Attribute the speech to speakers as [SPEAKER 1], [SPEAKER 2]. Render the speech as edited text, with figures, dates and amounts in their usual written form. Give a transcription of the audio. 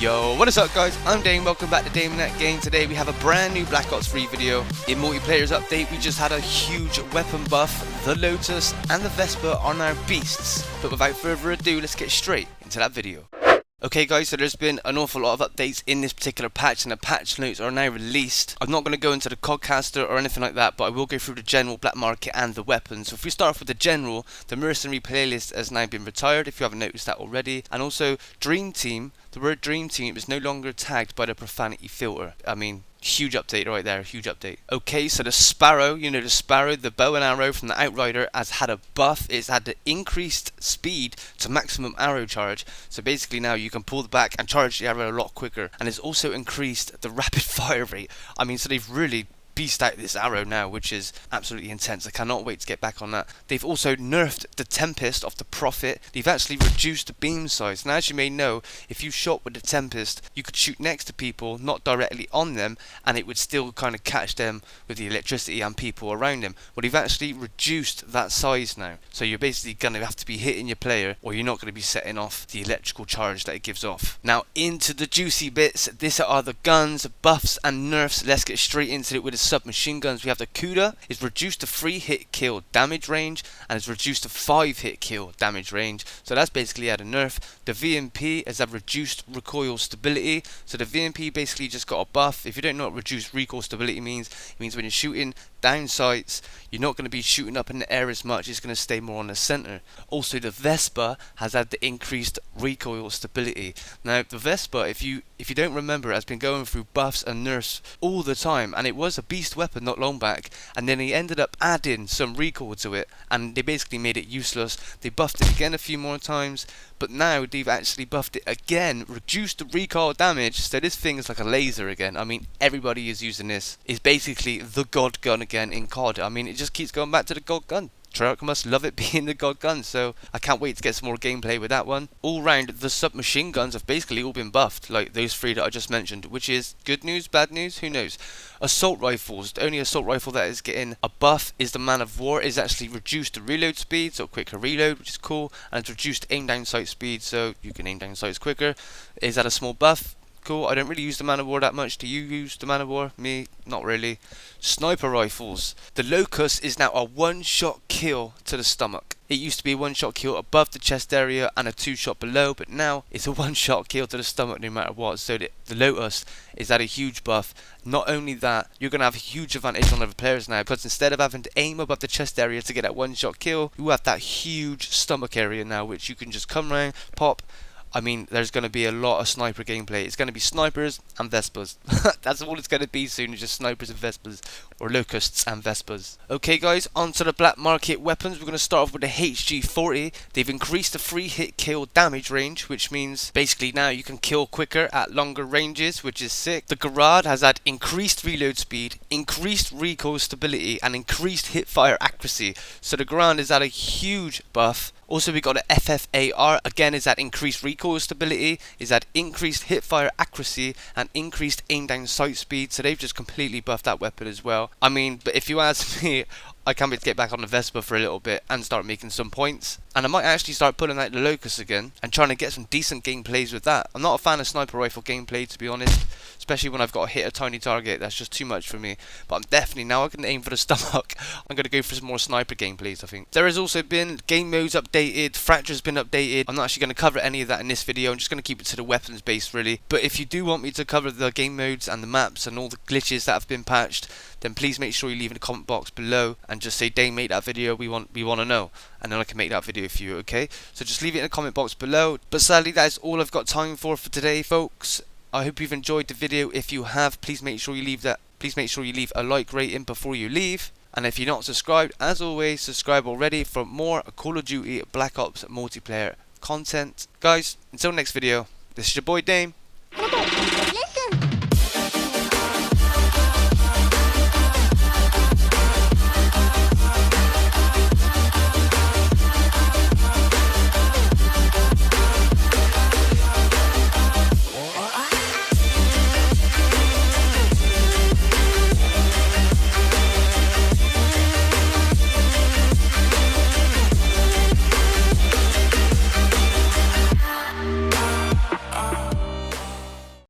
[SPEAKER 1] Yo, what is up guys, I'm Dame, welcome back to Dameandthatgame. Today we have a brand new Black Ops 3 video. In multiplayer's update we just had a huge weapon buff. The Lotus and the Vesper are now beasts. But without further ado, let's get straight into that video. Okay guys, so there's been an awful lot of updates in this particular patch and the patch notes are now released. I'm not going to go into the codcaster or anything like that, but I will go through the general black market and the weapons. So if we start off with the general, the mercenary playlist has now been retired if you haven't noticed that already. And also Dream Team, the word Dream Team is no longer tagged by the profanity filter. I mean, huge update right there, huge update. Okay, so the Sparrow, you know the Sparrow, the bow and arrow from the Outrider has had a buff. It's had the increased speed to maximum arrow charge. So basically now you can pull the back and charge the arrow a lot quicker. And it's also increased the rapid fire rate. I mean, so they've really beast out this arrow now, which is absolutely intense. I cannot wait to get back on that. They've also nerfed the Tempest off the Prophet. They've actually reduced the beam size. Now as you may know, if you shot with the Tempest, you could shoot next to people, not directly on them, and it would still kind of catch them with the electricity and people around them. Well, they've actually reduced that size now. So you're basically going to have to be hitting your player, or you're not going to be setting off the electrical charge that it gives off. Now into the juicy bits. These are the guns, buffs and nerfs. Let's get straight into it with the submachine guns. We have the Kuda is reduced to 3 hit kill damage range and is reduced to 5 hit kill damage range. So that's basically at a nerf. The VMP is a reduced recoil stability. So the VMP basically just got a buff. If you don't know what reduced recoil stability means, it means when you're shooting down sights, you're not going to be shooting up in the air as much. It's going to stay more on the center. Also the Vesper has had the increased recoil stability. Now the Vesper, if you don't remember, has been going through buffs and nerfs all the time, and it was a beast weapon not long back, and then he ended up adding some recoil to it and they basically made it useless. They buffed it again a few more times, but now they've actually buffed it again, reduced the recoil damage, so this thing is like a laser again. I mean, everybody is using this. It's basically the god gun again in COD. I mean, it just keeps going back to the god gun. Treyarch must love it being the god gun, so I can't wait to get some more gameplay with that one. All round, the submachine guns have basically all been buffed, like those 3 that I just mentioned, which is good news, bad news, who knows. Assault rifles, the only assault rifle that is getting a buff is the Man of War. Is actually reduced the reload speed, so quicker reload, which is cool, and it's reduced aim down sight speed, so you can aim down sights quicker. Is that a small buff? Cool. I don't really use the Man of War that much. Do you use the Man of War? Me? Not really. Sniper rifles. The Locus is now a 1-shot kill to the stomach. It used to be a 1-shot kill above the chest area and a 2-shot below, but now it's a 1-shot kill to the stomach no matter what. So the Lotus is at a huge buff. Not only that, you're going to have a huge advantage on other players now, because instead of having to aim above the chest area to get that 1-shot kill, you have that huge stomach area now, which you can just come around, pop. I mean, there's going to be a lot of sniper gameplay. It's going to be snipers and Vespers. That's all it's going to be soon, just snipers and Vespers. Or locusts and Vespers. Okay guys, onto the black market weapons. We're going to start off with the HG40. They've increased the 3 hit kill damage range, which means basically now you can kill quicker at longer ranges, which is sick. The Garad has had increased reload speed, increased recoil stability, and increased hip fire accuracy. So the Garand is at a huge buff. Also we got a FFAR, again is that increased recoil stability, is that increased hip fire accuracy and increased aim down sight speed. So they've just completely buffed that weapon as well. I mean, but if you ask me, I can't wait to get back on the Vesper for a little bit and start making some points. And I might actually start pulling out the Locus again and trying to get some decent gameplays with that. I'm not a fan of sniper rifle gameplay, to be honest, especially when I've got to hit a tiny target. That's just too much for me. But I'm definitely, now I can aim for the stomach, I'm going to go for some more sniper gameplays, I think. There has also been game modes updated, Fracture's been updated. I'm not actually going to cover any of that in this video. I'm just going to keep it to the weapons base really. But if you do want me to cover the game modes and the maps and all the glitches that have been patched, then please make sure you leave in the comment box below and just say, Dane, make that video, we want to know, and then I can make that video for you, okay? So just leave it in the comment box below. But sadly, that is all I've got time for today, folks. I hope you've enjoyed the video. If you have, please make sure you leave a like rating before you leave. And if you're not subscribed, as always, subscribe already for more Call of Duty Black Ops multiplayer content. Guys, until next video, this is your boy Dame.